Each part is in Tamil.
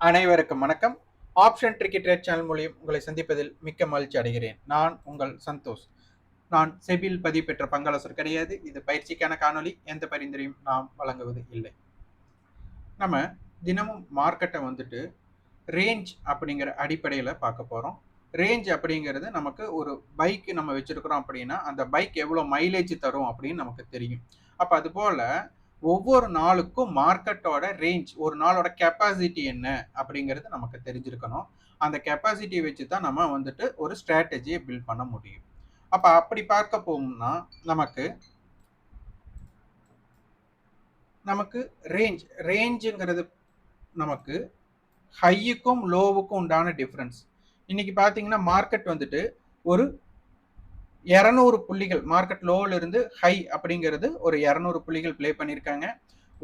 அனைவருக்கும் வணக்கம். ஆப்ஷன் ட்ரிக்கி ட்ரேட் சேனல் மூலியம் உங்களை சந்திப்பதில் மிக்க மகிழ்ச்சி அடைகிறேன். நான் உங்கள் சந்தோஷ். நான் செபில் பதிவு பெற்ற பங்காளர் கிடையாது. இது பயிற்சிக்கான காணொலி. எந்த பரிந்துரையும் நாம் வழங்குவது இல்லை. நம்ம தினமும் மார்க்கெட்டை வந்துட்டு ரேஞ்ச் அப்படிங்கிற அடிப்படையில் பார்க்க போகிறோம். ரேஞ்ச் அப்படிங்கிறது நமக்கு ஒரு பைக் நம்ம வச்சிருக்கிறோம் அப்படின்னா அந்த பைக் எவ்வளோ மைலேஜ் தரும் அப்படின்னு நமக்கு தெரியும். அப்போ அது போல் ஒவ்வொரு நாளுக்கும் மார்க்கெட்டோட ரேஞ்ச், ஒரு நாளோட கெப்பாசிட்டி என்ன அப்படிங்கிறது நமக்கு தெரிஞ்சிருக்கணும். அந்த கெப்பாசிட்டியை வச்சு தான் நம்ம வந்துட்டு ஒரு ஸ்ட்ராட்டஜியை பில்ட் பண்ண முடியும். அப்போ அப்படி பார்க்க போகும்னா நமக்கு ரேஞ்சுங்கிறது நமக்கு ஹையுக்கும் லோவுக்கும் உண்டான டிஃப்ரென்ஸ். இன்னைக்கு பார்த்தீங்கன்னா மார்க்கெட் வந்துட்டு ஒரு 200 புள்ளிகள், மார்க்கெட் லோவில் இருந்து ஹை அப்படிங்கிறது ஒரு 200 புள்ளிகள் பிளே பண்ணியிருக்காங்க.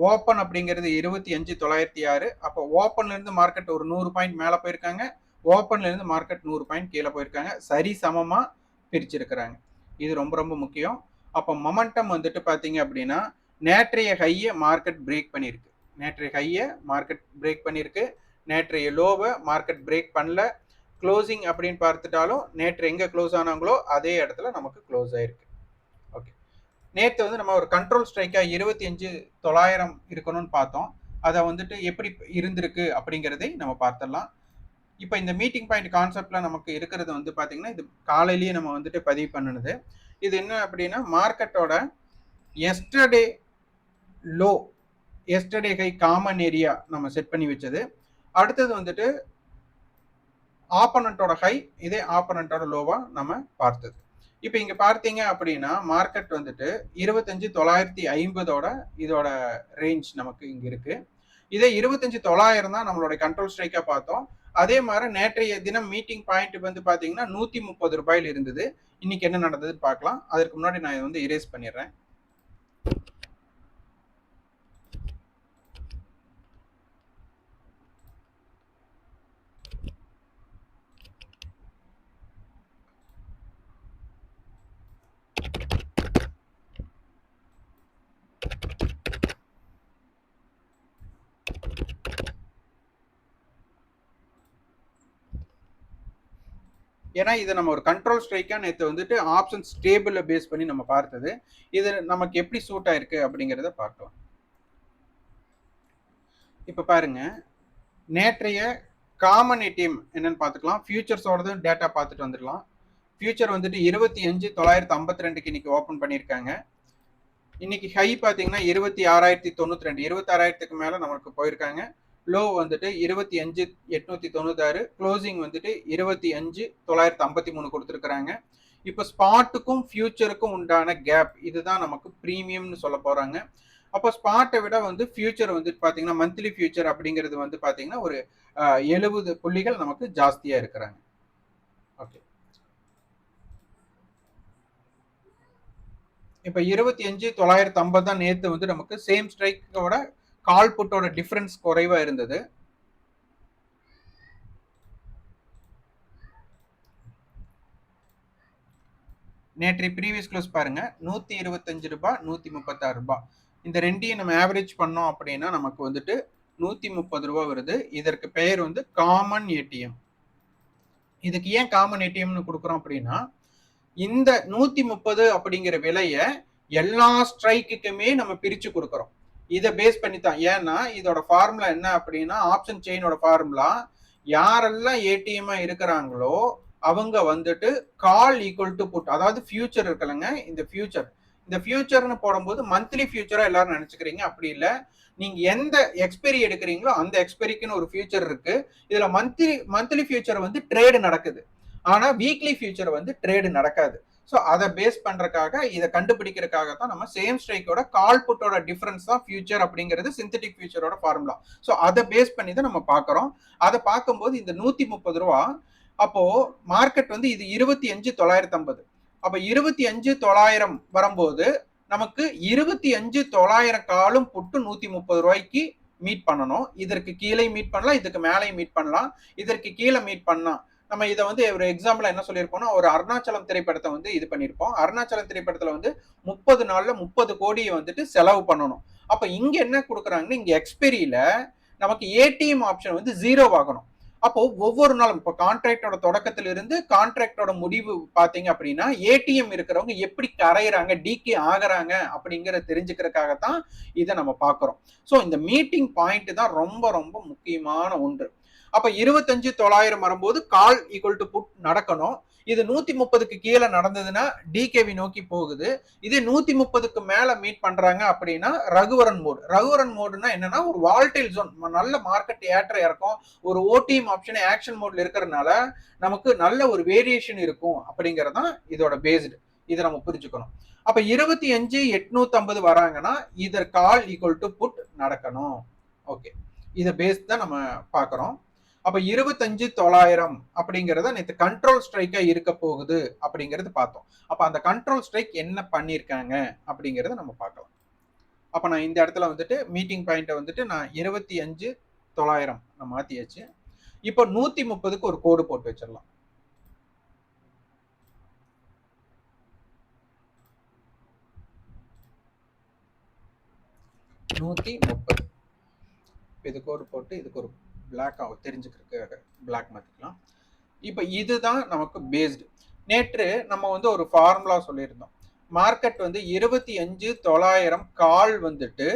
ஓப்பன் அப்படிங்கிறது 25,906. அப்போ ஓப்பன்ல இருந்து மார்க்கெட் ஒரு 100 பாயிண்ட் மேலே போயிருக்காங்க, ஓப்பன்ல இருந்து மார்க்கெட் 100 பாயிண்ட் கீழே போயிருக்காங்க. சரி சமமாக பிரிச்சிருக்கிறாங்க. இது ரொம்ப ரொம்ப முக்கியம். அப்போ மொமெண்டம் வந்துட்டு பார்த்தீங்க அப்படின்னா நேற்றைய ஹையை மார்க்கெட் பிரேக் பண்ணியிருக்கு, நேற்றைய லோவை மார்க்கெட் பிரேக் பண்ணல. க்ளோசிங் அப்படின்னு பார்த்துட்டாலும் நேற்று எங்கே க்ளோஸ் ஆனாங்களோ அதே இடத்துல நமக்கு க்ளோஸ் ஆயிருக்கு. ஓகே, நேற்று வந்து நம்ம ஒரு கண்ட்ரோல் ஸ்ட்ரைக்காக 25,900 இருக்கணும்னு பார்த்தோம். அதை வந்துட்டு எப்படி இருந்திருக்கு அப்படிங்கிறதை நம்ம பார்த்துடலாம். இப்போ இந்த மீட்டிங் பாயிண்ட் கான்செப்டில் நமக்கு இருக்கிறது வந்து பார்த்தீங்கன்னா இது காலையிலேயே நம்ம வந்துட்டு பதிவு பண்ணினது. இது என்ன அப்படின்னா மார்க்கெட்டோட yesterday low, yesterday high common area நம்ம செட் பண்ணி வச்சது. அடுத்தது வந்துட்டு ஆப்பனண்டோட ஹை, இதே ஆப்பனண்டோட லோவா நம்ம பார்த்தது. இப்போ இங்க பார்த்தீங்க அப்படின்னா மார்க்கெட் வந்துட்டு 25,950 இதோட ரேஞ்ச் நமக்கு இங்க இருக்கு. இதே 25,900 தான் நம்மளோட கண்ட்ரோல் ஸ்ட்ரைக்கா பார்த்தோம். அதே மாதிரி நேற்றைய தினம் மீட்டிங் பாயிண்ட் வந்து பாத்தீங்கன்னா 130 ரூபாயில் இருந்தது. இன்னைக்கு என்ன நடந்ததுன்னு பார்க்கலாம். அதற்கு முன்னாடி நான் வந்து இரேஸ் பண்ணிடுறேன். ஏன்னா இதை நம்ம ஒரு கண்ட்ரோல் ஸ்ட்ரைக்கா நேற்று வந்துட்டு ஆப்ஷன் ஸ்டேபிளை பேஸ் பண்ணி நம்ம பார்த்தது. இது நமக்கு எப்படி சூட் ஆயிருக்கு அப்படிங்கிறத பார்க்கலாம். இப்போ பாருங்க, நேற்றைய காமன் ஏடிஎம் என்னன்னு பார்த்துக்கலாம். ஃபியூச்சர்ஸோட டேட்டா பார்த்துட்டு வந்துடலாம். ஃபியூச்சர் வந்துட்டு 25,952 இன்னைக்கு ஓப்பன் பண்ணியிருக்காங்க. இன்னைக்கு ஹை பார்த்தீங்கன்னா 26,092, 26,000க்கு மேலே நமக்கு போயிருக்காங்க. லோ வந்துட்டு 25,896, க்ளோசிங் வந்துட்டு 25,953 கொடுத்துருக்குறாங்க. இப்போ ஸ்பாட்டுக்கும் ஃபியூச்சருக்கும் உண்டான கேப் இதுதான் நமக்கு ப்ரீமியம்னு சொல்ல போறாங்க. அப்போ ஸ்பாட்டை விட வந்து ஃபியூச்சர் வந்துட்டு பார்த்தீங்கன்னா மந்த்லி ஃபியூச்சர் அப்படிங்கிறது வந்து பார்த்தீங்கன்னா ஒரு 70 புள்ளிகள் நமக்கு ஜாஸ்தியா இருக்கிறாங்க. ஓகே, இப்போ 25,950 தான் நேற்று வந்து நமக்கு சேம் ஸ்ட்ரைக்கோட கால் புட்டோட டிஃபரன்ஸ் குறைவா இருந்தது. நேற்று ப்ரீவியஸ் க்ளோஸ் பாருங்க 125 ரூபாய், 136 ரூபாய். இந்த ரெண்டையும் நம்ம ஆவரேஜ் பண்ணோம் அப்படின்னா நமக்கு வந்துட்டு 130 ரூபாய் வருது. இதற்கு பெயர் வந்து காமன் ஏடிஎம். இதுக்கு ஏன் காமன் ஏடிஎம்னு கொடுக்குறோம் அப்படின்னா இந்த 130 அப்படிங்கிற விலையை எல்லா ஸ்ட்ரைக்குக்குமே நம்ம பிரிச்சு கொடுக்குறோம். இதை பேஸ் பண்ணி தான். ஏன்னா இதோட ஃபார்முலா என்ன அப்படின்னா ஆப்ஷன் செயினோட ஃபார்முலா யாரெல்லாம் ஏடிஎம் இருக்கிறாங்களோ அவங்க வந்துட்டு கால் ஈக்குவல் டு புட், அதாவது ஃபியூச்சர் இருக்கலங்க, இந்த ஃபியூச்சர்னு போடும்போது மந்த்லி ஃபியூச்சரா எல்லாரும் நினைச்சுக்கிறீங்க. அப்படி இல்லை, நீங்க எந்த எக்ஸ்பெரி எடுக்கிறீங்களோ அந்த எக்ஸ்பெரிக்குன்னு ஒரு ஃபியூச்சர் இருக்கு. இதுல மந்த்லி ஃபியூச்சர் வந்து ட்ரேடு நடக்குது, ஆனா வீக்லி ஃபியூச்சர் வந்து ட்ரேடு நடக்காது. ஸோ அதை பேஸ் பண்றதுக்காக, இதை கண்டுபிடிக்கிறதுக்காக தான் நம்ம சேம் ஸ்ட்ரைக்கோட கால் புட்டோட டிஃபரன்ஸ் தான் ஃபியூச்சர் அப்படிங்கிறது சிந்தட்டிக் ஃபியூச்சரோட ஃபார்முலா. ஸோ அதை பேஸ் பண்ணி தான் நம்ம பார்க்குறோம். அதை பார்க்கும்போது இந்த 130 ரூபா, அப்போ மார்க்கெட் வந்து இது 25,950. அப்போ 25,900 வரும்போது நமக்கு 25,900 காலும் புட்டு 130 ரூபாய்க்கு மீட் பண்ணணும். இதற்கு கீழே மீட் பண்ணலாம், இதுக்கு மேலே மீட் பண்ணலாம். இதற்கு கீழே மீட் பண்ணா நம்ம இதை வந்து ஒரு எக்ஸாம்பிள் என்ன சொல்லியிருப்போம்னா ஒரு அருணாச்சலம் திரைப்படத்தை வந்து இது பண்ணியிருப்போம். அருணாச்சலம் திரைப்படத்துல வந்து 30 நாள்ல 30 கோடியை வந்துட்டு செலவு பண்ணணும். அப்ப இங்க என்ன கொடுக்குறாங்கன்னா இங்க எக்ஸ்பெரியில நமக்கு ஏடிஎம் ஆப்ஷன் வந்து 0 ஆகணும். அப்போ ஒவ்வொரு நாளும் இப்போ கான்ட்ராக்டோட தொடக்கத்திலிருந்து கான்ட்ராக்டோட முடிவு பாத்தீங்க அப்படின்னா ஏடிஎம் இருக்கிறவங்க எப்படி கரையிறாங்க, டிகே ஆகுறாங்க அப்படிங்கிற தெரிஞ்சுக்கிறதுக்காகத்தான் இதை நம்ம பார்க்கிறோம். ஸோ இந்த மீட்டிங் பாயிண்ட் தான் ரொம்ப ரொம்ப முக்கியமான ஒன்று. அப்ப 25,900 வரும்போது கால் ஈக்குவல் டு புட் நடக்கணும். இது 130க்கு கீழே நடந்ததுன்னா டிகேவி நோக்கி போகுது. இதே 130க்கு மேல மீட் பண்றாங்க அப்படின்னா ரகுவரன் மோடு. ரகுவரன் மோடுனா என்னன்னா ஒரு வால்டைல் ஜோன், நல்ல மார்க்கெட் ஏற்ற இறக்கும், ஒரு ஓடிஎம் ஆப்ஷன் ஆக்ஷன் மோட்ல இருக்கிறதுனால நமக்கு நல்ல ஒரு வேரியேஷன் இருக்கும் அப்படிங்கறதான் இதோட பேஸ்டு. இதை நம்ம புரிஞ்சுக்கணும். அப்ப 25,850 வராங்கன்னா இதர் கால் ஈக்குவல் டு புட் நடக்கணும். ஓகே, இதை பேஸ் தான் நம்ம பாக்குறோம். அப்ப 25,900 அப்படிங்கறத நேற்று கண்ட்ரோல் ஸ்ட்ரைக்கா இருக்க போகுது அப்படிங்கறது பார்த்தோம். அப்ப அந்த கண்ட்ரோல் ஸ்ட்ரைக் என்ன பண்ணிருக்காங்க அப்படிங்கறத நம்ம பார்க்கலாம். அப்ப நான் இந்த இடத்துல வந்துட்டு மீட்டிங் பாயிண்ட வந்துட்டு நான் 25,900 நான் மாத்தியாச்சு. இப்போ 130க்கு ஒரு கோடு போட்டு வச்சிடலாம். 130 இது கோடு போட்டு இதுக்கு ஒரு பிளாக் ஆகும் தெரிஞ்சுக்கிறதுக்கு பிளாக் மாத்திக்கலாம். இப்போ இதுதான் நமக்கு பேஸ்டு. நேற்று நம்ம வந்து ஒரு ஃபார்முலா சொல்லியிருந்தோம். மார்க்கெட் வந்து 25,900 கால் வந்துட்டு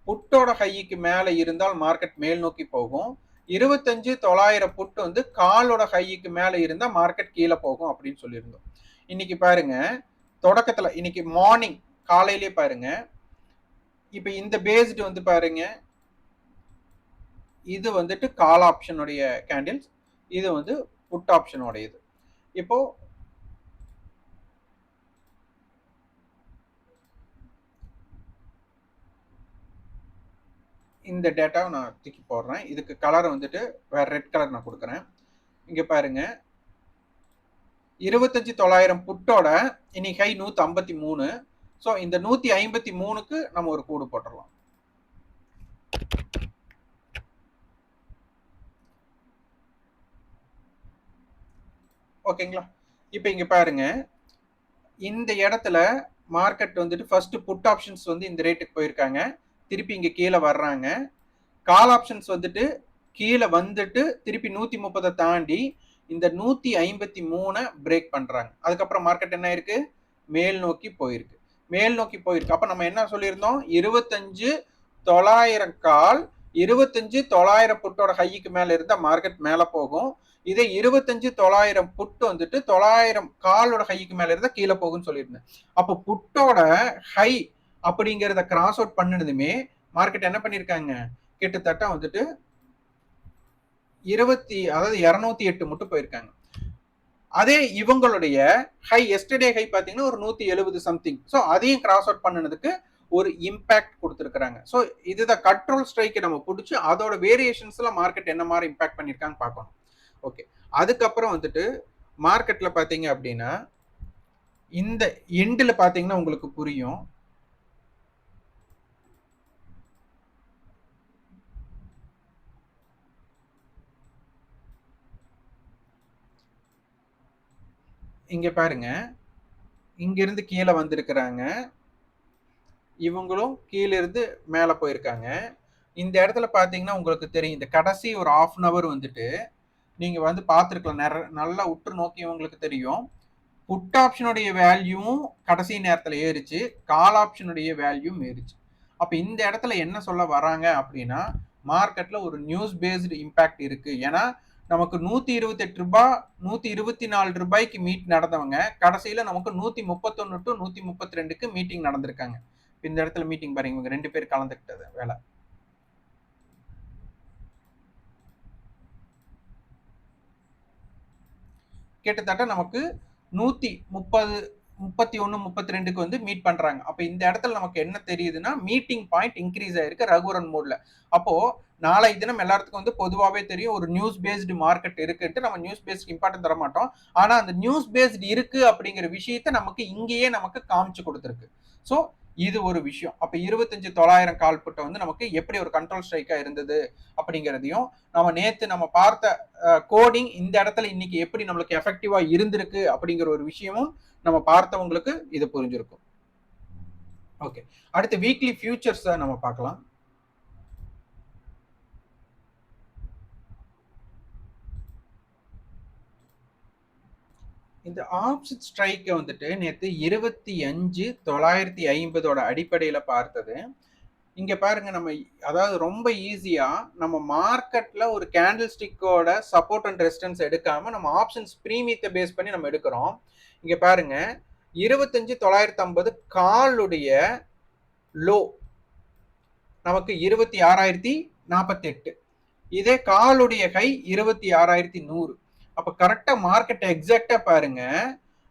புட்டோட ஹைக்கு மேல இருந்தால் மார்க்கெட் மேல் நோக்கி போகும். 25,900 புட் வந்து காலோட ஹைக்கு மேல இருந்தா மார்க்கெட் கீழே போகும் அப்படின்னு சொல்லியிருந்தோம். இன்னைக்கு பாருங்க, தொடக்கத்துல இன்னைக்கு மார்னிங் காலையிலேயே பாருங்க, இப்ப இந்த பேஸ்டு வந்து பாருங்க, இது வந்துட்டு கால் ஆப்ஷனுடைய கேண்டில்ஸ், இது வந்து புட் ஆப்ஷனோடையது. இப்போ இந்த டேட்டாவை நான் தூக்கி போடுறேன். இதுக்கு கலர் வந்துட்டு வேற ரெட் கலர் நான் கொடுக்குறேன். இங்க பாருங்க, 25,900 புட்டோட இன்னைக்கு ஹை 153. ஸோ இந்த 153க்கு நம்ம ஒரு கோடு போட்டுடலாம். ஓகேங்களா? இப்போ இங்க பாருங்க, இந்த இடத்துல மார்க்கெட் வந்துட்டு ஃபர்ஸ்ட் புட் ஆப்ஷன்ஸ் வந்து இந்த ரேட்டுக்கு போயிருக்காங்க, திருப்பி இங்க கீழே வர்றாங்க. கால் ஆப்ஷன்ஸ் வந்துட்டு கீழே வந்துட்டு திருப்பி 130 தாண்டி இந்த 153 பிரேக் பண்றாங்க. அதுக்கப்புறம் மார்க்கெட் என்ன இருக்கு, மேல் நோக்கி போயிருக்கு. மேல் நோக்கி போயிருக்கு. அப்ப நம்ம என்ன சொல்லியிருந்தோம், 25,900 கால் 25,900 புட்டோட ஹைக்கு மேல இருந்தா மார்க்கெட் மேல போகும். இதே 25,900 புட்டு வந்துட்டு 900 காலோட ஹைக்கு மேல இருந்தா கீழே போகும்னு சொல்லியிருந்தேன். அப்போ புட்டோட ஹை அப்படிங்கிறத கிராஸ் அவுட் பண்ணினதுமே மார்க்கெட் என்ன பண்ணிருக்காங்க, கிட்டத்தட்ட வந்துட்டு 208 மட்டும் போயிருக்காங்க. அதே இவங்களுடைய ஹை எஸ்டர்டே ஹை பாத்தீங்கன்னா ஒரு 170 சம்திங். ஸோ அதையும் கிராஸ் அவுட் பண்ணினதுக்கு ஒரு இம்பாக்ட் கொடுத்துருக்காங்க. ஸோ இதுதான் கண்ட்ரோல் ஸ்ட்ரைக்கை நம்ம பிடிச்சி அதோட வேரியேஷன்ஸ்ல மார்க்கெட் என்ன மாதிரி இம்பாக்ட் பண்ணிருக்காங்க பார்க்கணும். ஓகே, அதுக்கப்புறம் வந்துட்டு மார்க்கெட்ல பாத்தீங்க அப்படின்னா இந்த எண்டில் பாத்தீங்கன்னா உங்களுக்கு புரியும். இங்க பாருங்க, இங்க இருந்து கீழே வந்திருக்கிறாங்க, இவங்களும் கீழே இருந்து மேல போயிருக்காங்க. இந்த இடத்துல பாத்தீங்கன்னா உங்களுக்கு தெரியும், இந்த கடைசி ஒரு ½ hour வந்துட்டு நீங்க வந்து பார்த்துருக்கலாம், நல்லா உற்று நோக்கி உங்களுக்கு தெரியும், புட் ஆப்ஷனுடைய வேல்யூவும் கடைசி நேரத்தில் ஏறிச்சு, கால் ஆப்ஷனுடைய வேல்யூவும் ஏறிச்சு. அப்ப இந்த இடத்துல என்ன சொல்ல வராங்க அப்படின்னா, மார்க்கெட்ல ஒரு நியூஸ் பேஸ்டு இம்பாக்ட் இருக்கு. ஏன்னா நமக்கு 128 ரூபாய் 124 ரூபாய்க்கு மீட் நடந்தவங்க கடைசியில நமக்கு 131 டு 132க்கு மீட்டிங் நடந்திருக்காங்க. இந்த இடத்துல மீட்டிங் பாருங்க, இவங்க 2 பேர் கலந்துக்கிட்டது வேலை. கிட்டத்தட்ட நமக்கு 130 31 32க்கு வந்து மீட் பண்றாங்க. அப்ப இந்த இடத்துல நமக்கு என்ன தெரியுதுன்னா, மீட்டிங் பாயிண்ட் இன்க்ரீஸ் ஆயிருக்கு ரகுவரன் மோட்ல. அப்போ நாளை தினம் எல்லாத்துக்கும் வந்து பொதுவாகவே தெரியும் ஒரு நியூஸ் பேஸ்டு மார்க்கெட் இருக்குன்ட்டு. நம்ம நியூஸ் பேஸ்ட் இம்பார்ட்டன்ட் தர மாட்டோம். ஆனா அந்த நியூஸ் பேஸ்டு இருக்கு அப்படிங்கிற விஷயத்த நமக்கு இங்கேயே நமக்கு காமிச்சு கொடுத்துருக்கு. ஸோ இது ஒரு விஷயம். அப்ப 25,900 கால் புட்டை வந்து நமக்கு எப்படி ஒரு கண்ட்ரோல் ஸ்ட்ரைக்கா இருந்தது அப்படிங்கிறதையும், நம்ம நேத்து நம்ம பார்த்த கோடிங் இந்த இடத்துல இன்னைக்கு எப்படி நம்மளுக்கு எஃபெக்டிவா இருந்திருக்கு அப்படிங்கிற ஒரு விஷயமும் நம்ம பார்த்தவங்களுக்கு இது புரிஞ்சிருக்கும். ஓகே, அடுத்து வீக்லி ஃபியூச்சர்ஸ் நம்ம பார்க்கலாம். இந்த ஆப்ஷன் ஸ்ட்ரைக்கை வந்துட்டு நேற்று 25,950 அடிப்படையில் பார்த்தது. இங்க பாருங்க, நம்ம அதாவது ரொம்ப ஈஸியா நம்ம மார்க்கெட்ல ஒரு கேண்டில் ஸ்டிக்கோட சப்போர்ட் அண்ட் ரெசிஸ்டன்ஸ் எடுக்காம நம்ம ஆப்ஷன்ஸ் பிரீமியத்தை பேஸ் பண்ணி நம்ம எடுக்கிறோம். இங்க பாருங்க, 25,950 காலுடைய லோ நமக்கு 26,048. இதே காலுடைய ஹை 26,100. அப்ப கரெக்டா மார்க்கெட் எக்ஸாக்டா பாருங்க,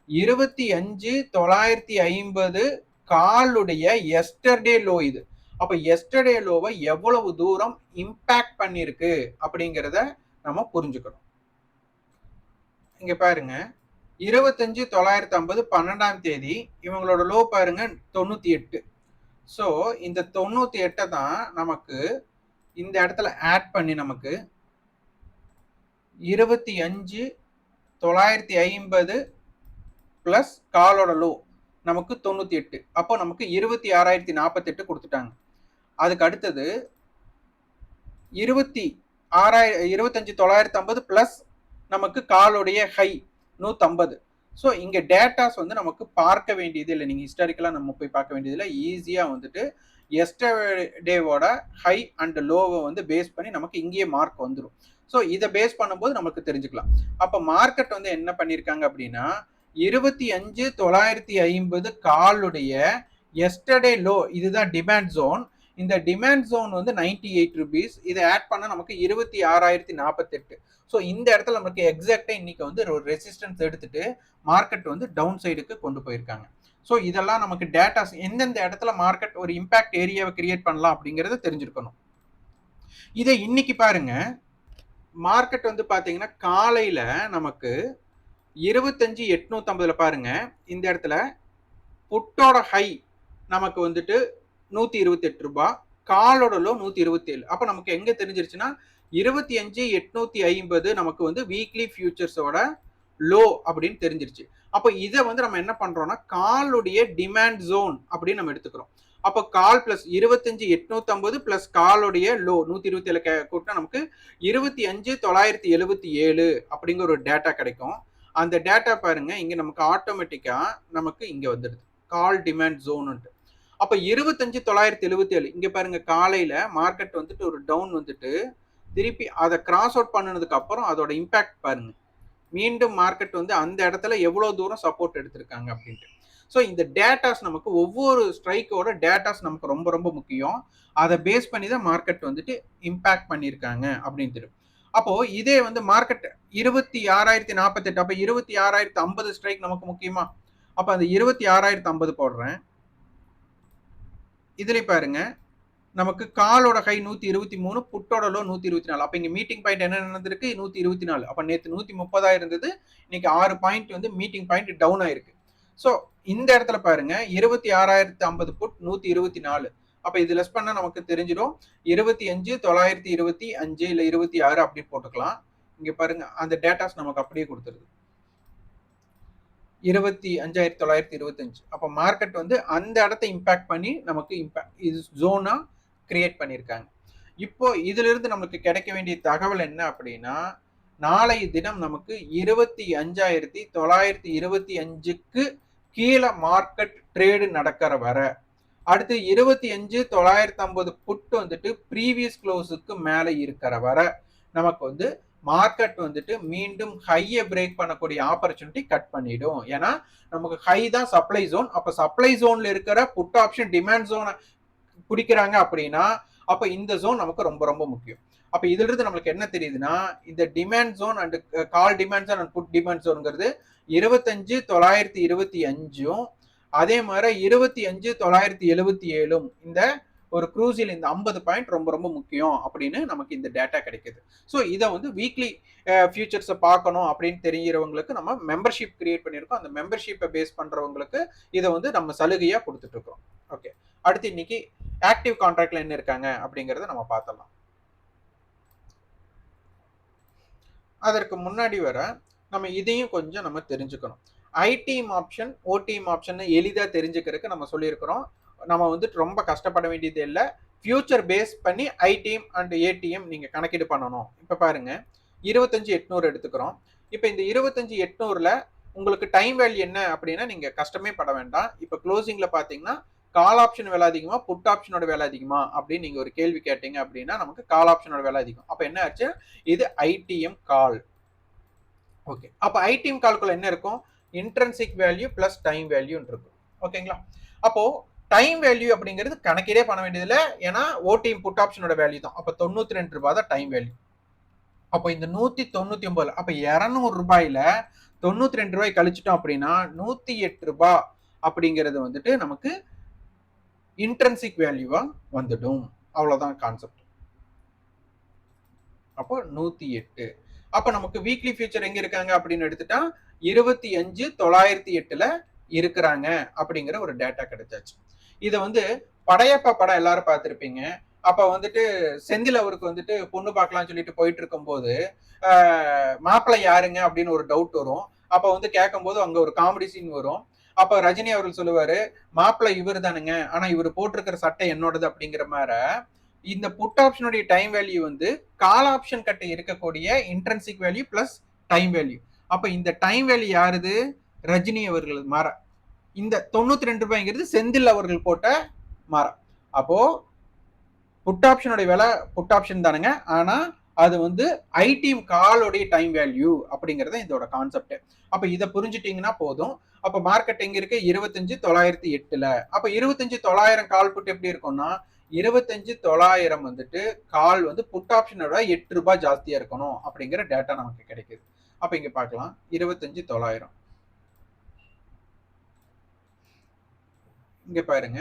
25,950 காலுடைய எஸ்டர்டே லோ இது. அப்ப எஸ்டர்டே லோவை எவ்வளவு தூரம் இம்பாக்ட் பண்ணிருக்கு அப்படிங்கிறத நம்ம புரிஞ்சுக்கணும். இங்க பாருங்க, 25,950 12ஆம் தேதி இவங்களோட லோ பாருங்க 98. ஸோ இந்த 98 தான் நமக்கு இந்த இடத்துல ஆட் பண்ணி நமக்கு 25,950 பிளஸ் காலோட லோ நமக்கு 98. அப்போ நமக்கு 26,048 கொடுத்துட்டாங்க. அதுக்கு அடுத்தது 25,950 பிளஸ் நமக்கு காலோடைய ஹை 150. ஸோ இங்க டேட்டாஸ் வந்து நமக்கு பார்க்க வேண்டியது இல்லை, நீங்க ஹிஸ்டாரிக்கலா நம்ம போய் பார்க்க வேண்டியது இல்லை. ஈஸியா வந்துட்டு எஸ்டர்டேவோட ஹை அண்ட் லோவை வந்து பேஸ் பண்ணி நமக்கு இங்கேயே மார்க் வந்துடும். ஸோ இதை பேஸ் பண்ணும்போது நமக்கு தெரிஞ்சுக்கலாம். அப்போ மார்க்கெட் வந்து என்ன பண்ணியிருக்காங்க அப்படின்னா, 25,950 காலுடைய எஸ்டர்டே லோ, இதுதான் டிமாண்ட் ஜோன். இந்த டிமாண்ட் ஜோன் வந்து 98 rupees. இதை ஆட் பண்ண நமக்கு 26,048. ஸோ இந்த இடத்துல நமக்கு எக்ஸாக்டா இன்னைக்கு வந்து ஒரு ரெசிஸ்டன்ஸ் எடுத்துட்டு மார்க்கெட் வந்து டவுன் சைடுக்கு கொண்டு போயிருக்காங்க. ஸோ இதெல்லாம் நமக்கு டேட்டாஸ் எந்தெந்த இடத்துல மார்க்கெட் ஒரு இம்பாக்ட் ஏரியாவை கிரியேட் பண்ணலாம் அப்படிங்கறத தெரிஞ்சிருக்கணும். இதை இன்னைக்கு பாருங்க, மார்க்கெட் வந்து பாத்தீங்கன்னா காலையில நமக்கு 25,850 பாருங்க, இந்த இடத்துல புட்டோட ஹை நமக்கு வந்துட்டு 128 ரூபாய், காலோட லோ 127. அப்ப நமக்கு எங்க தெரிஞ்சிருச்சுன்னா 25,850 நமக்கு வந்து வீக்லி ஃபியூச்சர்ஸோட லோ அப்படின்னு தெரிஞ்சிருச்சு. அப்ப இதை வந்து நம்ம என்ன பண்றோம்னா காலுடைய டிமாண்ட் ஜோன் அப்படின்னு நம்ம எடுத்துக்கிறோம். அப்போ கால் பிளஸ் 25,850 பிளஸ் காலுடைய லோ 127 கூட்டினா நமக்கு 25,977 அப்படிங்கிற ஒரு டேட்டா கிடைக்கும். அந்த டேட்டா பாருங்க, இங்க நமக்கு ஆட்டோமேட்டிக்கா நமக்கு இங்க வந்துடுது கால் டிமாண்ட் ஜோன். அப்ப 25,977 இங்க பாருங்க, காலையில மார்க்கெட் வந்துட்டு ஒரு டவுன் வந்துட்டு திருப்பி அதை கிராஸ் அவுட் பண்ணதுக்கு அப்புறம் அதோட இம்பாக்ட் பாருங்க, மீண்டும் மார்க்கெட் வந்து அந்த இடத்துல எவ்வளவு தூரம் சப்போர்ட் எடுத்திருக்காங்க அப்படின்ட்டு. ஸோ இந்த டேட்டாஸ் நமக்கு ஒவ்வொரு ஸ்ட்ரைக்கோட டேட்டாஸ் நமக்கு ரொம்ப ரொம்ப முக்கியம். அதை பேஸ் பண்ணி தான் மார்க்கெட் வந்துட்டு இம்பாக்ட் பண்ணியிருக்காங்க அப்படின்னு தெரியும். அப்போ இதே வந்து மார்க்கெட் 26,048, அப்ப 26,050 ஸ்ட்ரைக் நமக்கு முக்கியமா? அப்ப அந்த 26,050 போடுறேன். இதுல பாருங்க, நமக்கு காலோட ஹை 123, புட்டோட லோ 124. அப்ப இங்க மீட்டிங் பாயிண்ட் என்ன நடந்திருக்கு? 124. அப்ப நேத்து 130 இருந்தது, இன்னைக்கு 6 பாயிண்ட் வந்து மீட்டிங் பாயிண்ட் டவுன் ஆயிருக்கு. சோ இந்த இடத்துல பாருங்க, 26,050 புட் 124. அப்ப இது லெஸ் பண்ணா நமக்கு தெரிஞ்சிடும் 25,925 இல்ல 26 அப்படி போட்டுக்கலாம். இங்க பாருங்க, அந்த டேட்டாஸ் நமக்கு அப்படியே கொடுத்துருது 25,925. அப்ப மார்க்கெட் வந்து அந்த இடத்தை இம்பாக்ட் பண்ணி நமக்கு இது ஜோனா கிரியேட் பண்ணியிருக்காங்க. இப்போ இதுல இருந்து நமக்கு கிடைக்க வேண்டிய தகவல் என்ன அப்படின்னா, நாளைய தினம் நமக்கு 25,925க்கு கீழே மார்க்கெட் ட்ரேடு நடக்கிற வர, அடுத்து 25,950 புட் வந்துட்டு ப்ரீவியஸ் க்ளோஸுக்கு மேல இருக்கிற வர நமக்கு வந்து மார்க்கெட் வந்துட்டு மீண்டும் ஹையை பிரேக் பண்ணக்கூடிய ஆப்பர்ச்சுனிட்டி கட் பண்ணிடும். ஏன்னா நமக்கு ஹை தான் சப்ளை ஜோன். அப்ப சப்ளை ஜோன்ல இருக்கிற புட் ஆப்ஷன் டிமாண்ட் ஜோனை பிடிக்கிறாங்க அப்படின்னா அப்ப இந்த ஜோன் நமக்கு ரொம்ப ரொம்ப முக்கியம். அப்ப இதுல இருந்து நம்மளுக்கு என்ன தெரியுதுன்னா, இந்த demand zone and call demand zone and put demand ஜோன்ங்கிறது 25,925 அதே மாதிரி 25,977 இந்த ஒரு க்ரூசில் இந்த 50 பாயிண்ட் ரொம்ப ரொம்ப முக்கியம் அப்படின்னு நமக்கு இந்த டேட்டா கிடைக்குது. ஸோ இதை வந்து வீக்லி ஃபியூச்சர்ஸை பார்க்கணும் அப்படின்னு தெரிகிறவங்களுக்கு நம்ம மெம்பர்ஷிப் கிரியேட் பண்ணியிருக்கோம். அந்த மெம்பர்ஷிப்பை பேஸ் பண்றவங்களுக்கு இதை வந்து நம்ம சலுகையா கொடுத்துட்டு இருக்கோம். ஓகே, அடுத்து இன்னைக்கு ஆக்டிவ் கான்ட்ராக்ட்ல என்ன இருக்காங்க அப்படிங்கறத நம்ம பார்த்தலாம். அதற்கு முன்னாடி வர நம்ம இதையும் கொஞ்சம் நம்ம தெரிஞ்சுக்கணும். ஐடிஎம் ஆப்ஷன், ஓடிஎம் ஆப்ஷன் எளிதா தெரிஞ்சுக்கிறதுக்கு நம்ம சொல்லியிருக்கிறோம். நம்ம வந்துட்டு ரொம்ப கஷ்டப்பட வேண்டியது இல்லை. ஃபியூச்சர் பேஸ் பண்ணி ஐடிஎம் அண்ட் ஏடிஎம் நீங்க கணக்கீடு பண்ணணும். இப்ப பாருங்க, 25,800 எடுத்துக்கிறோம். இப்ப இந்த 25,800ல உங்களுக்கு டைம் வேல்யூ என்ன அப்படின்னா நீங்க கஷ்டமே பட வேண்டாம். இப்ப க்ளோசிங்ல பாத்தீங்கன்னா கால் ஆப்ஷன் விலை அதிகமா புட் ஆப்ஷனோட விலை அதிகமா அப்படின்னு நீங்க ஒரு கேள்வி கேட்டீங்க அப்படின்னா நமக்கு கால் ஆப்ஷனோட விலை அதிகம். அப்ப என்ன ஆச்சு, இது ஐடிஎம் கால். ஓகே, அப்ப ஐடிஎம் கால்குள்ள என்ன இருக்கும், intrinsic value plus time value இருக்கும். ஓகேங்களா, அப்போ டைம் வேல்யூ அப்படிங்கிறது கணக்கிடே பண்ண வேண்டியதில்லை, ஏன்னா ஓடிஎம் புட் ஆப்ஷனோட வேல்யூ தான். அப்ப 92 ரூபாய் தான் டைம் வேல்யூ. அப்போ இந்த 199 அப்ப 200 ரூபாயில 92 ரூபாய் கழிச்சிட்டோம் அப்படின்னா 108 ரூபாய் அப்படிங்கிறது வந்துட்டு நமக்கு இன்ட்ரின்சிக் வேல்யூவா வந்துடும். அவ்வளவுதான் கான்செப்ட். அப்போ 108. அப்ப நமக்கு வீக்லி ஃபியூச்சர் எங்க இருக்காங்க அப்படின்னு எடுத்துட்டா 25,908ல இருக்கிறாங்க அப்படிங்கிற ஒரு டேட்டா கிடைச்சாச்சு. இத வந்து படையப்பா படம் எல்லாரும் பார்த்திருப்பீங்க. அப்ப வந்துட்டு செந்தில் அவருக்கு வந்துட்டு பொண்ணு பார்க்கலாம்னு சொல்லிட்டு போயிட்டு இருக்கும்போது மாப்பிள்ளை யாருங்க அப்படின்னு ஒரு டவுட் வரும். அப்ப வந்து கேட்கும்போது அங்க ஒரு காமெடி சீன் வரும். அப்ப ரஜினி அவர்கள் சொல்லுவாரு, மாப்பிள்ளை இவர் தானுங்க, ஆனா இவர் போட்டிருக்கிற சட்டை என்னோடது அப்படிங்கிற மாதிரி இந்த புட் ஆப்ஷனுடைய டைம் வேல்யூ வந்து கால் ஆப்ஷன் கட்ட இருக்கக்கூடிய intrinsic value plus time value. அப்ப இந்த டைம் வேல்யூ யாருது, ரஜினி அவர்கள் மாற. இந்த 92 ரூபாய்ங்கிறது செந்தில் அவர்கள் போட்ட மாற. அப்போ புட் ஆப்ஷனுடைய விலை புட் ஆப்ஷன் தானுங்க, ஆனா அது வந்து ஐடிஎம் காலோடைய டைம் வேல்யூ அப்படிங்கறது இதோட கான்செப்ட். அப்ப இதை புரிஞ்சுட்டீங்கன்னா போதும். அப்ப மார்க்கெட் எங்க இருக்கு, 25,908ல. அப்ப 25,900 கால் புட் எப்படி இருக்கும்னா 25,900 வந்துட்டு கால் வந்து புட் ஆப்ஷனோட 8 ரூபாய் ஜாஸ்தியா இருக்கணும் அப்படிங்கிற டேட்டா நமக்கு கிடைக்குது. அப்ப இங்க பார்க்கலாம் 25,900. இங்க பாருங்க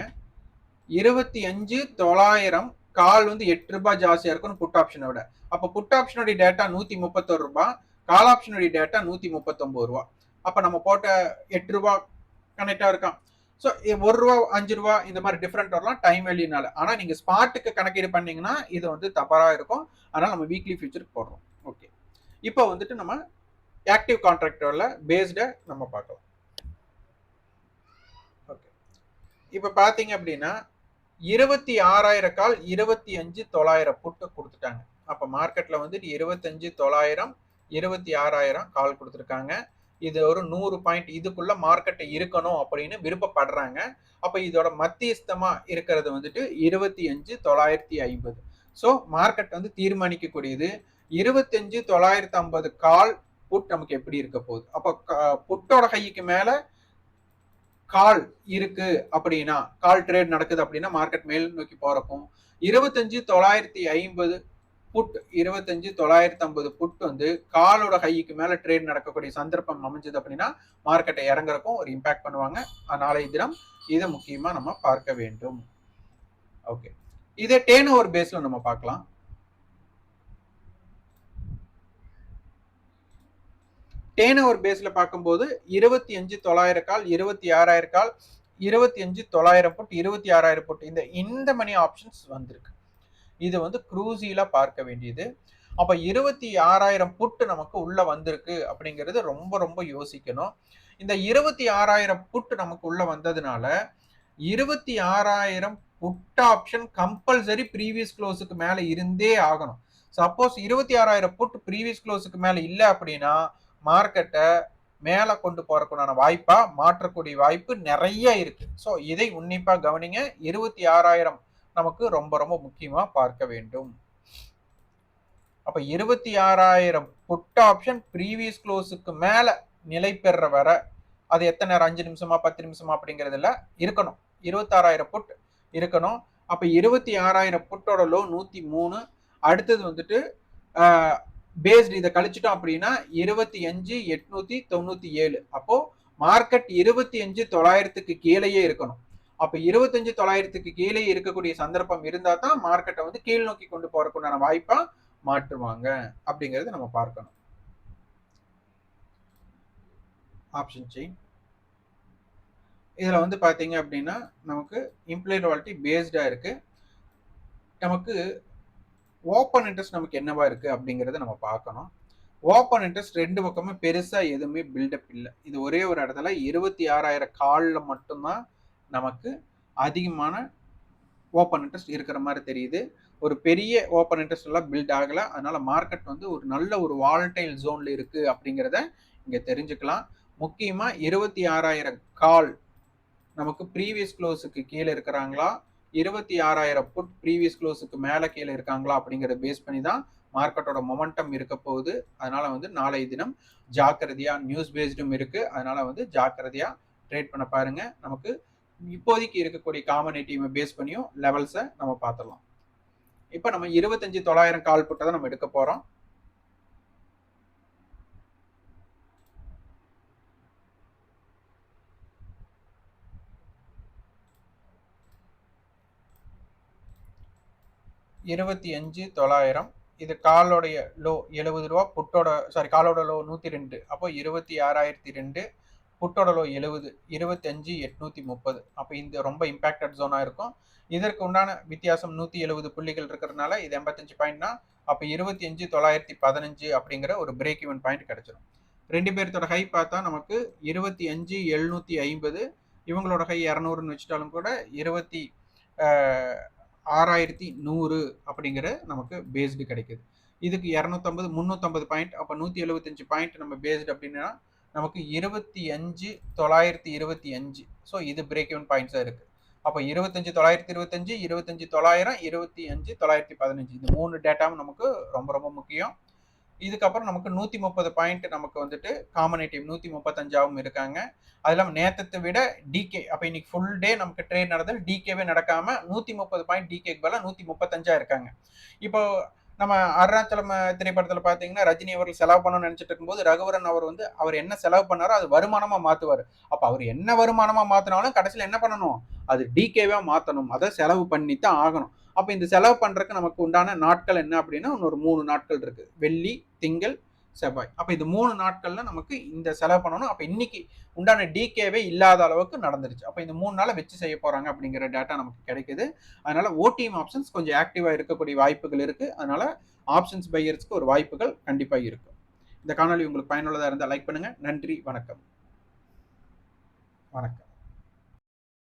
25,900 கால் வந்து 8 ரூபாய் ஜாஸ்தியா இருக்கணும் புட் ஆப்ஷனோட. அப்ப புட் ஆப்ஷனுடைய டேட்டா 131 ரூபாய், கால் ஆப்ஷனுடைய டேட்டா 139 ரூபாய். அப்ப நம்ம போட்ட 8 ரூபாய் கனெக்டா இருக்கான். ஸோ 1 ரூபா 5 ரூபா இந்த மாதிரி டிஃப்ரெண்ட் வரலாம் டைம் வேல்யூனால. ஆனா நீங்க ஸ்பாட்டுக்கு கணக்கீடு பண்ணீங்கன்னா இது வந்து தவறா இருக்கும். அதனால நம்ம வீக்லி ஃபியூச்சருக்கு போடுறோம். ஓகே, இப்போ வந்துட்டு நம்ம ஆக்டிவ் கான்ட்ராக்டர்ல பேஸ்ட நம்ம பார்க்கலாம். ஓகே, இப்போ பாத்தீங்க அப்படின்னா 26,000 கால் 25,900 புட்டு கொடுத்துட்டாங்க. அப்ப மார்க்கெட்ல வந்துட்டு 25,900 26,000 கால் கொடுத்துருக்காங்க. இது ஒரு 100 பாயிண்ட் இதுக்குள்ள மார்க்கெட் இருக்கணும் அப்படின்னு விருப்பப்படுறாங்க. அப்ப இதோட மத்தியஸ்தமா இருக்கிறது வந்துட்டு 25,950. ஸோ மார்க்கெட் வந்து தீர்மானிக்கக்கூடியது 25,950 கால் புட் நமக்கு எப்படி இருக்க போகுது. அப்ப புட்டோட கைக்கு மேல கால் இருக்கு அப்படின்னா, கால் ட்ரேட் நடக்குது அப்படின்னா மார்க்கெட் மேல் நோக்கி போறக்கும் 25,950 புட் 25,950 புட் வந்து காலோட ஹைக்கு மேல ட்ரேட் நடக்கக்கூடிய சந்தர்ப்பம் அமைஞ்சது அப்படின்னா மார்க்கெட்டை இறங்குறக்கும் ஒரு இம்பாக்ட் பண்ணுவாங்க. நாளைய தினம் இதை முக்கியமா நம்ம பார்க்க வேண்டும். ஓகே, இதை டேர்ன் ஓவர் பேஸ்ல நம்ம பார்க்கலாம். டேர்ன் ஓவர் பேஸ்ல பார்க்கும்போது 25,900 கால் 26,000 கால் 25,900 புட் 26,000 புட் இந்த மணி ஆப்ஷன்ஸ் வந்திருக்கு. இது வந்து குரூசியலா பார்க்க வேண்டியது. அப்ப 26,000 புட் நமக்கு உள்ள வந்திருக்கு அப்படிங்கிறது ரொம்ப ரொம்ப யோசிக்கணும். இந்த 26,000 புட் நமக்கு உள்ள வந்ததுனால 26,000 புட் ஆப்ஷன் கம்பல்சரி ப்ரீவியஸ் க்ளோஸுக்கு மேல இருந்தே ஆகணும். சப்போஸ் 26,000 புட் ப்ரீவியஸ் க்ளோஸுக்கு மேல இல்லை அப்படின்னா மார்க்கெட்டை மேல கொண்டு போறதுக்குண்டான வாய்ப்பா மாற்றக்கூடிய வாய்ப்பு நிறைய இருக்கு. ஸோ இதை உன்னிப்பா கவனிங்க. 26,000 நமக்கு ரொம்ப ரொம்ப முக்கியமா பார்க்க வேண்டும். அப்ப 26,000 புட் ஆப்ஷன் ப்ரீவியஸ் க்ளோஸுக்கு மேல நிலை பெற வர அது எத்தனை நேரம் 5 நிமிஷமா 10 நிமிஷமா அப்படிங்கிறதுல இருக்கணும். 26,000 புட் இருக்கணும். அப்ப 26,000 புட்டோட லோ 103. அடுத்தது வந்துட்டு பேஸ்ட் இதை கழிச்சிட்டோம் அப்படின்னா 25,897. அப்போ மார்க்கெட் 25,900க்கு கீழேயே இருக்கணும். அப்ப 25,900க்கு கீழே இருக்கக்கூடிய சந்தர்ப்பம் இருந்தா தான் மார்க்கெட்டை வந்து கீழ் நோக்கி கொண்டு போறதுக்குண்டான வாய்ப்பா மாற்றுவாங்க அப்படிங்கறது நம்ம பார்க்கணும். ஆப்ஷன் செயின் இதுல வந்து பாத்தீங்க அப்படின்னா நமக்கு இம்ப்ளைட் வாலிட்டி பேஸ்டா இருக்கு. நமக்கு ஓப்பன் இன்ட்ரெஸ்ட் நமக்கு என்னவா இருக்கு அப்படிங்கறத நம்ம பார்க்கணும். ஓப்பன் இன்ட்ரெஸ்ட் ரெண்டு பக்கமே பெருசா எதுவுமே பில்டப் இல்லை. இது ஒரே ஒரு இடத்துல 26,000 கால்ல மட்டும்தான் நமக்கு அதிகமான ஓப்பன் இன்ட்ரெஸ்ட் இருக்கிற மாதிரி தெரியுது. ஒரு பெரிய ஓப்பன் இன்ட்ரெஸ்ட் எல்லாம் பில்ட் ஆகல. அதனால மார்க்கெட் வந்து ஒரு நல்ல ஒரு வாலடைல் ஜோன்ல இருக்கு அப்படிங்கிறத இங்க தெரிஞ்சுக்கலாம். முக்கியமா 26,000 கால் நமக்கு ப்ரீவியஸ் க்ளோஸுக்கு கீழே இருக்கிறாங்களா, 26,000 புட் ப்ரீவியஸ் க்ளோஸுக்கு மேல கீழே இருக்காங்களா அப்படிங்கிறத பேஸ் பண்ணி தான் மார்க்கெட்டோட மொமெண்டம் இருக்க போகுது. அதனால வந்து நாளைய தினம் ஜாக்கிரதையா நியூஸ் பேஸ்டும் இருக்கு. அதனால வந்து ஜாக்கிரதையா ட்ரேட் பண்ண பாருங்க. நமக்கு இப்போதைக்கு இருக்கக்கூடிய காமன் டீமை பேஸ் பண்ணியும் லெவல்ஸை நம்ம பார்த்துடலாம். இப்போ நம்ம 25,900 கால் புட்டை தான் நம்ம எடுக்க போறோம். $25,900 இது காலோடைய லோ $70 புட்டோட காலோட லோ 102 அப்போ 26,002 புட்டோட லோ 70 25,830 அப்போ இந்த ரொம்ப இம்பாக்டட் ஜோனா இருக்கும். இதற்கு உண்டான வித்தியாசம் 170 புள்ளிகள் இருக்கிறதுனால இது 85 பாயிண்ட்னா அப்போ 25,915 அப்படிங்கிற ஒரு பிரேக் ஈவன் பாயிண்ட் கிடைச்சிடும். ரெண்டு பேர்த்தோட ஹை பார்த்தா நமக்கு 25,750 இவங்களோட ஹை 200ன்னு வச்சுட்டாலும் கூட 26,100 அப்படிங்கிற நமக்கு பேஸ்டு கிடைக்குது. இதுக்கு 250 350 பாயிண்ட் அப்போ 175 பாயிண்ட் நம்ம பேஸ்டு அப்படின்னா நமக்கு 25,925 ஸோ இது பிரேக் ஈவன் பாயிண்ட்ஸாக இருக்குது. அப்போ 25,925 25,900 25,915 இந்த 3 டேட்டாவும் நமக்கு ரொம்ப ரொம்ப முக்கியம். இதுக்கப்புறம் நமக்கு 130 பாயிண்ட் நமக்கு வந்துட்டு காமனேட்டிவ் 135ஆவும் இருக்காங்க. அது இல்லாமல் நேற்றத்தை விட டிகே அப்போ இன்னைக்கு ஃபுல் டே நமக்கு ட்ரேட் நடந்தது டிகேவே நடக்காம 130 பாயிண்ட் டிகேக்கு பதிலாக 135 இருக்காங்க. இப்போ நம்ம அருணாச்சலம் திரைப்படத்தில் பார்த்தீங்கன்னா ரஜினி அவர்கள் செலவு பண்ணணும்னு நினைச்சிட்டு இருக்கும்போது ரகுவரன் அவர் வந்து அவர் என்ன செலவு பண்ணாரோ அது வருமானமா மாத்துவார். அப்போ அவர் என்ன வருமானமா மாத்தினாலும் கடைசியில் என்ன பண்ணணும், அது டிகேவா மாற்றணும், அதை செலவு பண்ணி தான் ஆகணும். அப்போ இந்த செலவு பண்ணுறதுக்கு நமக்கு உண்டான நாட்கள் என்ன அப்படின்னா இன்னொரு 3 நாட்கள் இருக்குது, வெள்ளி திங்கள் செவ்வாய். அப்போ இந்த 3 நாட்கள்ல நமக்கு இந்த செலவு பண்ணணும். அப்போ இன்னைக்கு உண்டான டிகேவே இல்லாத அளவுக்கு நடந்துருச்சு. அப்போ இந்த 3 நாளை வச்சு செய்ய போறாங்க அப்படிங்கிற டேட்டா நமக்கு கிடைக்குது. அதனால ஓடிஎம் ஆப்ஷன்ஸ் கொஞ்சம் ஆக்டிவா இருக்கக்கூடிய வாய்ப்புகள் இருக்கு. அதனால ஆப்ஷன்ஸ் பையர்ஸ்க்கு ஒரு வாய்ப்புகள் கண்டிப்பா இருக்கும். இந்த காணொலி உங்களுக்கு பயனுள்ளதா இருந்தால் லைக் பண்ணுங்க. நன்றி, வணக்கம். வணக்கம்.